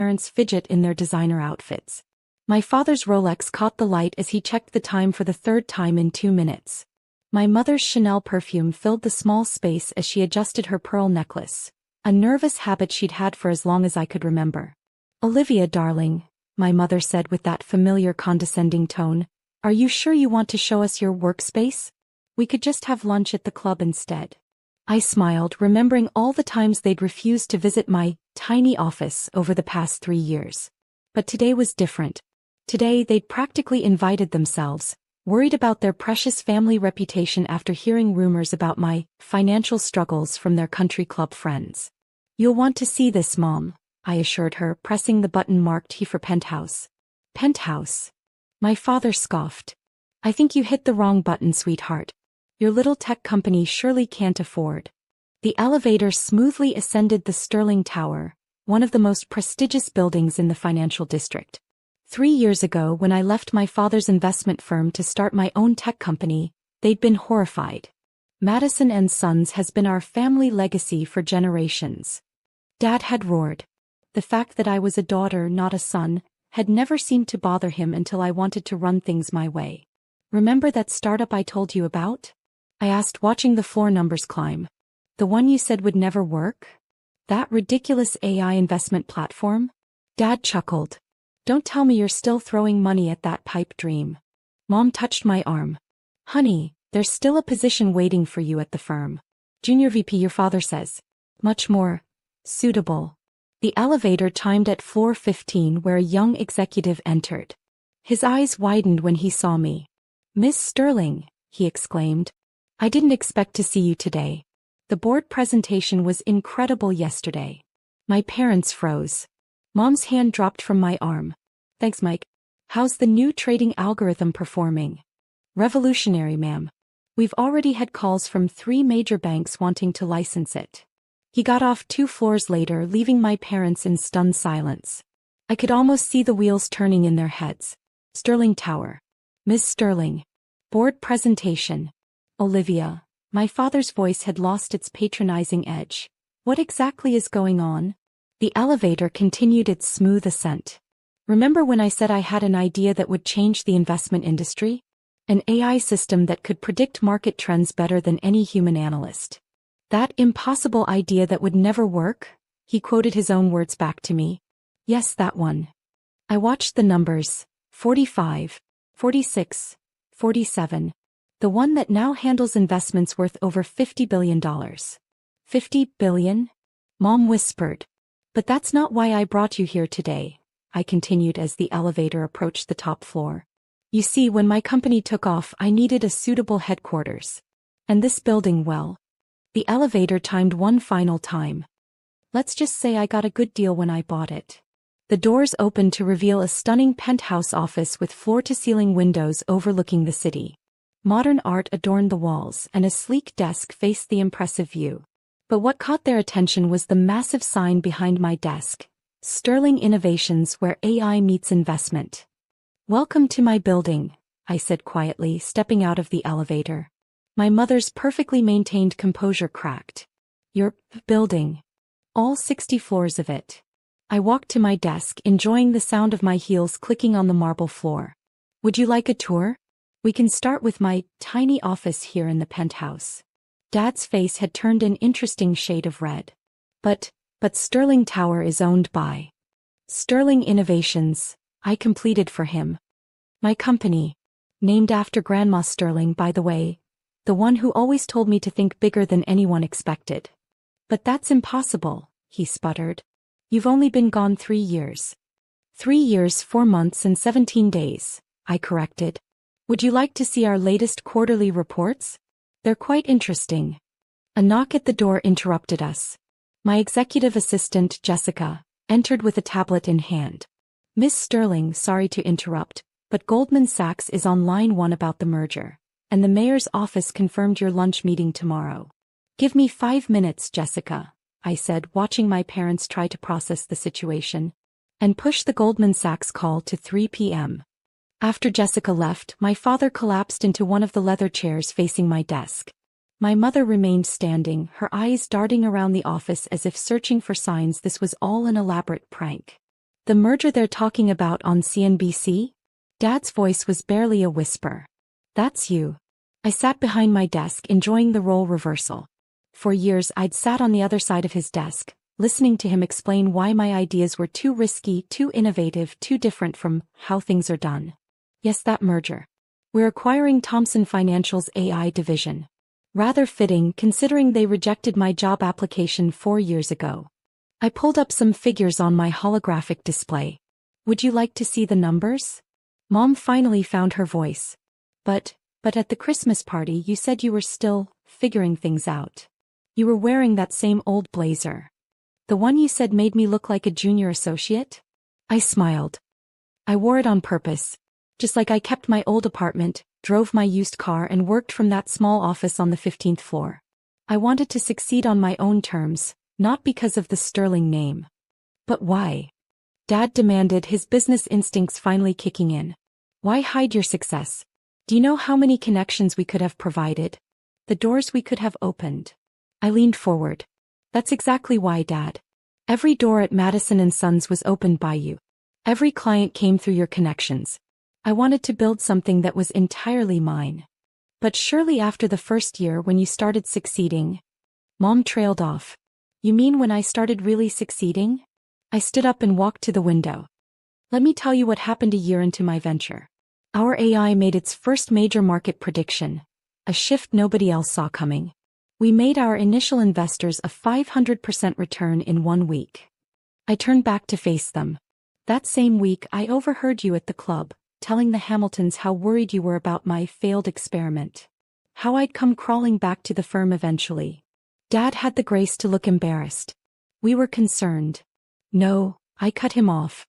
parents fidget in their designer outfits. My father's Rolex caught the light as he checked the time for the third time in 2 minutes. My mother's Chanel perfume filled the small space as she adjusted her pearl necklace, a nervous habit she'd had for as long as I could remember. "Olivia, darling," my mother said with that familiar condescending tone, "are you sure you want to show us your workspace? We could just have lunch at the club instead." I smiled, remembering all the times they'd refused to visit my tiny office over the past 3 years. But today was different. Today they'd practically invited themselves, worried about their precious family reputation after hearing rumors about my financial struggles from their country club friends. "You'll want to see this, Mom," I assured her, pressing the button marked He for Penthouse. "Penthouse?" My father scoffed. "I think you hit the wrong button, sweetheart. Your little tech company surely can't afford." The elevator smoothly ascended the Sterling Tower, one of the most prestigious buildings in the financial district. 3 years ago, when I left my father's investment firm to start my own tech company, they'd been horrified. "Madison and Sons has been our family legacy for generations," Dad had roared. The fact that I was a daughter, not a son, had never seemed to bother him until I wanted to run things my way. "Remember that startup I told you about?" I asked, watching the floor numbers climb. "The one you said would never work? That ridiculous AI investment platform?" Dad chuckled. "Don't tell me you're still throwing money at that pipe dream." Mom touched my arm. "Honey, there's still a position waiting for you at the firm. Junior VP, your father says. Much more suitable." The elevator chimed at floor 15, where a young executive entered. His eyes widened when he saw me. "Miss Sterling," he exclaimed. "I didn't expect to see you today. The board presentation was incredible yesterday." My parents froze. Mom's hand dropped from my arm. "Thanks, Mike. How's the new trading algorithm performing?" "Revolutionary, ma'am. We've already had calls from 3 major banks wanting to license it." He got off 2 floors later, leaving my parents in stunned silence. I could almost see the wheels turning in their heads. Sterling Tower. "Ms. Sterling. Board presentation. Olivia." My father's voice had lost its patronizing edge. "What exactly is going on?" The elevator continued its smooth ascent. "Remember when I said I had an idea that would change the investment industry? An AI system that could predict market trends better than any human analyst. That impossible idea that would never work?" He quoted his own words back to me. "Yes, that one." I watched the numbers. 45, 46, 47. The one that now handles investments worth over $50 billion. $50 billion? Mom whispered. "But that's not why I brought you here today," I continued as the elevator approached the top floor. "You see, when my company took off, I needed a suitable headquarters. And this building, well..." The elevator timed one final time. "Let's just say I got a good deal when I bought it." The doors opened to reveal a stunning penthouse office with floor-to-ceiling windows overlooking the city. Modern art adorned the walls, and a sleek desk faced the impressive view. But what caught their attention was the massive sign behind my desk: "Sterling Innovations, where AI meets investment." "Welcome to my building," I said quietly, stepping out of the elevator. My mother's perfectly maintained composure cracked. "Your building? All 60 floors of it?" I walked to my desk, enjoying the sound of my heels clicking on the marble floor. "Would you like a tour? We can start with my tiny office here in the penthouse." Dad's face had turned an interesting shade of red. But Sterling Tower is owned by Sterling Innovations," I completed for him. "My company. Named after Grandma Sterling, by the way. The one who always told me to think bigger than anyone expected." "But that's impossible," he sputtered. "You've only been gone 3 years." 3 years, 4 months and 17 days, I corrected. "Would you like to see our latest quarterly reports? They're quite interesting." A knock at the door interrupted us. My executive assistant, Jessica, entered with a tablet in hand. "Miss Sterling, sorry to interrupt, but Goldman Sachs is on line 1 about the merger, and the mayor's office confirmed your lunch meeting tomorrow." "Give me 5 minutes, Jessica," I said, watching my parents try to process the situation, and push the Goldman Sachs call to 3 p.m. After Jessica left, my father collapsed into one of the leather chairs facing my desk. My mother remained standing, her eyes darting around the office as if searching for signs this was all an elaborate prank. The merger they're talking about on CNBC? Dad's voice was barely a whisper. That's you. I sat behind my desk enjoying the role reversal. For years I'd sat on the other side of his desk, listening to him explain why my ideas were too risky, too innovative, too different from how things are done. Yes, that merger. We're acquiring Thomson Financial's AI division. Rather fitting, considering they rejected my job application 4 years ago. I pulled up some figures on my holographic display. Would you like to see the numbers? Mom finally found her voice. But at the Christmas party you said you were still figuring things out. You were wearing that same old blazer. The one you said made me look like a junior associate? I smiled. I wore it on purpose. Just like I kept my old apartment, drove my used car and worked from that small office on the 15th floor. I wanted to succeed on my own terms, not because of the sterling name. But why? Dad demanded, his business instincts finally kicking in. Why hide your success? Do you know how many connections we could have provided? The doors we could have opened. I leaned forward. That's exactly why, Dad. Every door at Madison & Sons was opened by you. Every client came through your connections. I wanted to build something that was entirely mine. But surely after the first year when you started succeeding... Mom trailed off. You mean when I started really succeeding? I stood up and walked to the window. Let me tell you what happened a year into my venture. Our AI made its first major market prediction, a shift nobody else saw coming. We made our initial investors a 500% return in 1 week. I turned back to face them. That same week I overheard you at the club, telling the Hamiltons how worried you were about my failed experiment. How I'd come crawling back to the firm eventually. Dad had the grace to look embarrassed. We were concerned. No, I cut him off.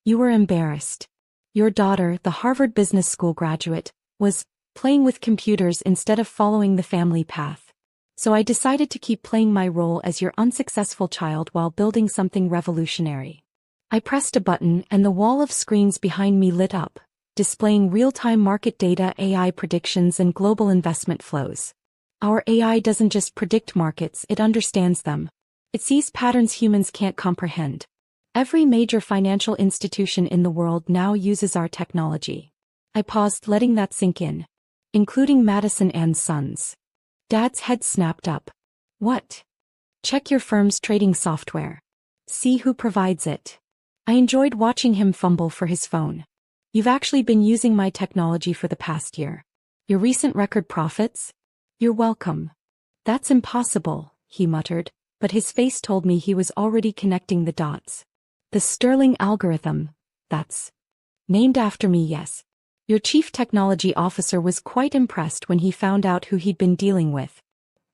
You were embarrassed. Your daughter, the Harvard Business School graduate, was playing with computers instead of following the family path. So I decided to keep playing my role as your unsuccessful child while building something revolutionary. I pressed a button and the wall of screens behind me lit up, displaying real-time market data, AI predictions, and global investment flows. Our AI doesn't just predict markets, it understands them. It sees patterns humans can't comprehend. Every major financial institution in the world now uses our technology. I paused, letting that sink in. Including Madison & Sons. Dad's head snapped up. What? Check your firm's trading software. See who provides it. I enjoyed watching him fumble for his phone. You've actually been using my technology for the past year. Your recent record profits? You're welcome. That's impossible, he muttered, but his face told me he was already connecting the dots. The Sterling algorithm, that's named after me, yes. Your chief technology officer was quite impressed when he found out who he'd been dealing with.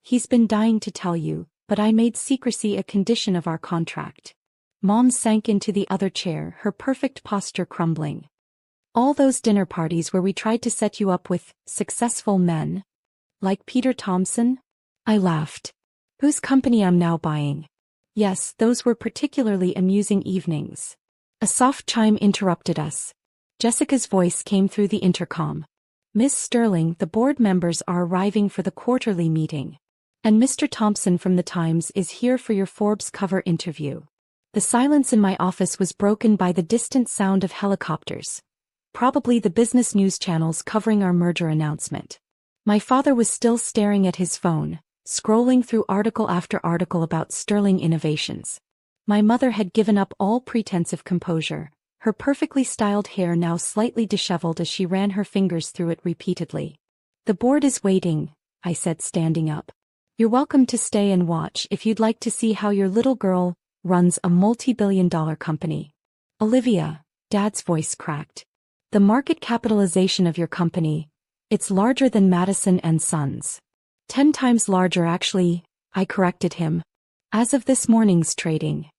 He's been dying to tell you, but I made secrecy a condition of our contract. Mom sank into the other chair, her perfect posture crumbling. All those dinner parties where we tried to set you up with successful men? Like Peter Thomson? I laughed. Whose company I'm now buying? Yes, those were particularly amusing evenings. A soft chime interrupted us. Jessica's voice came through the intercom. Miss Sterling, the board members are arriving for the quarterly meeting. And Mr. Thompson from the Times is here for your Forbes cover interview. The silence in my office was broken by the distant sound of helicopters. Probably the business news channels covering our merger announcement. My father was still staring at his phone, scrolling through article after article about Sterling innovations. My mother had given up all pretense of composure, her perfectly styled hair now slightly disheveled as she ran her fingers through it repeatedly. The board is waiting, I said, standing up. You're welcome to stay and watch if you'd like to see how your little girl runs a multi-billion-dollar company. Olivia, Dad's voice cracked. The market capitalization of your company, it's larger than Madison & Sons. 10 times larger actually, I corrected him. As of this morning's trading.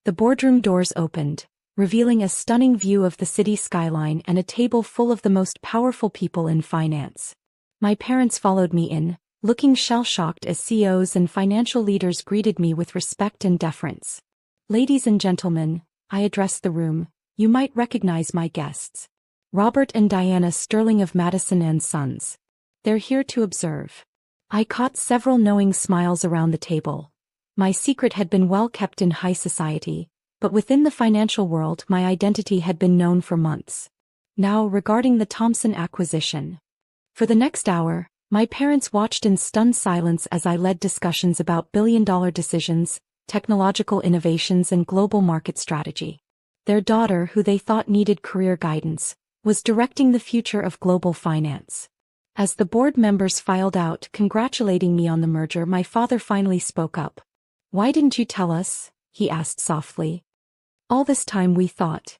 The boardroom doors opened, revealing a stunning view of the city skyline and a table full of the most powerful people in finance. My parents followed me in, looking shell-shocked as CEOs and financial leaders greeted me with respect and deference. Ladies and gentlemen, I addressed the room, you might recognize my guests. Robert and Diana Sterling of Madison & Sons. They're here to observe. I caught several knowing smiles around the table. My secret had been well kept in high society, But within the financial world, my identity had been known for months. Now, regarding the Thompson acquisition. For the next hour, my parents watched in stunned silence as I led discussions about billion-dollar decisions, technological innovations, and global market strategy. Their daughter, who they thought needed career guidance, was directing the future of global finance. As the board members filed out, congratulating me on the merger, my father finally spoke up. "Why didn't you tell us?" he asked softly. "All this time we thought."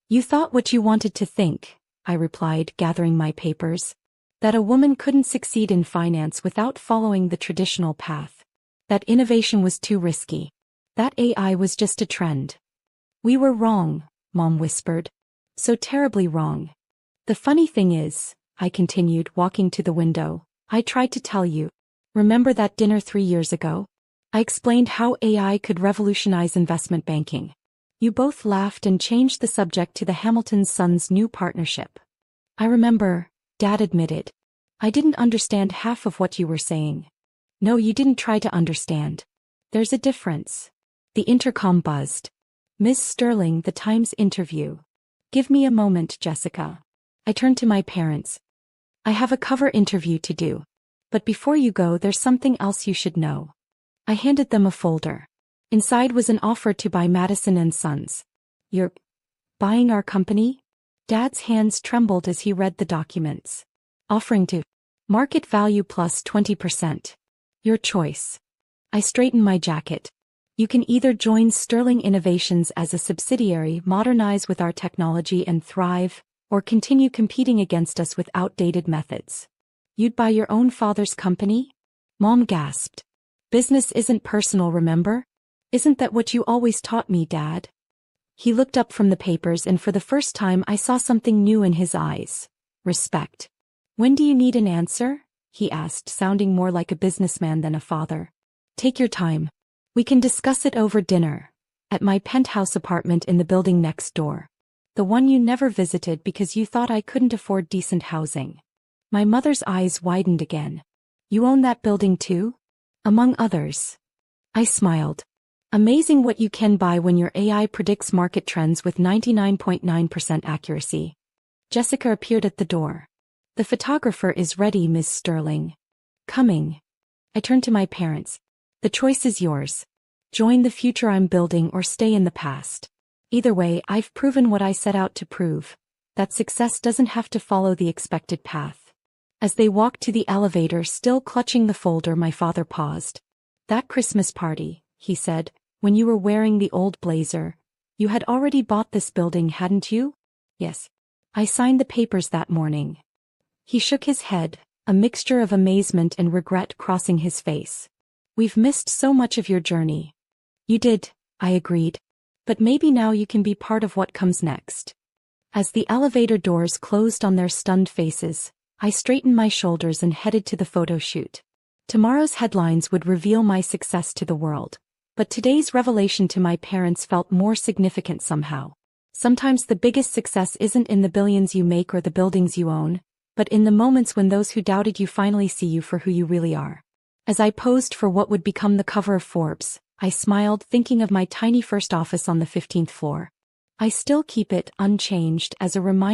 "You thought what you wanted to think," I replied, gathering my papers. "That a woman couldn't succeed in finance without following the traditional path. That innovation was too risky. That AI was just a trend." "We were wrong," Mom whispered. "So terribly wrong. The funny thing is," I continued, walking to the window, "I tried to tell you. Remember that dinner 3 years ago? I explained how AI could revolutionize investment banking. You both laughed and changed the subject to the Hamilton Sons' new partnership." "I remember," Dad admitted. "I didn't understand half of what you were saying." "No, you didn't try to understand. There's a difference." The intercom buzzed. "Ms. Sterling, the Times interview." "Give me a moment, Jessica." I turned to my parents. "I have a cover interview to do. But before you go, there's something else you should know." I handed them a folder. Inside was an offer to buy Madison and Sons. "You're buying our company?" Dad's hands trembled as he read the documents. "Offering to market value plus 20%. Your choice." I straightened my jacket. "You can either join Sterling Innovations as a subsidiary, modernize with our technology and thrive, or continue competing against us with outdated methods." "You'd buy your own father's company?" Mom gasped. "Business isn't personal, remember? Isn't that what you always taught me, Dad?" He looked up from the papers, and for the first time I saw something new in his eyes. Respect. "When do you need an answer?" he asked, sounding more like a businessman than a father. "Take your time. We can discuss it over dinner. At my penthouse apartment in the building next door. The one you never visited because you thought I couldn't afford decent housing." My mother's eyes widened again. "You own that building too?" "Among others." I smiled. "Amazing what you can buy when your AI predicts market trends with 99.9% accuracy." Jessica appeared at the door. "The photographer is ready, Ms. Sterling." "Coming." I turned to my parents. "The choice is yours. Join the future I'm building or stay in the past. Either way, I've proven what I set out to prove, that success doesn't have to follow the expected path." As they walked to the elevator, still clutching the folder, my father paused. "That Christmas party," he said, "when you were wearing the old blazer, you had already bought this building, hadn't you?" "Yes. I signed the papers that morning." He shook his head, a mixture of amazement and regret crossing his face. "We've missed so much of your journey." "You did," I agreed. "But maybe now you can be part of what comes next." As the elevator doors closed on their stunned faces, I straightened my shoulders and headed to the photo shoot. Tomorrow's headlines would reveal my success to the world. But today's revelation to my parents felt more significant somehow. Sometimes the biggest success isn't in the billions you make or the buildings you own, but in the moments when those who doubted you finally see you for who you really are. As I posed for what would become the cover of Forbes, I smiled, thinking of my tiny first office on the 15th floor. I still keep it unchanged as a reminder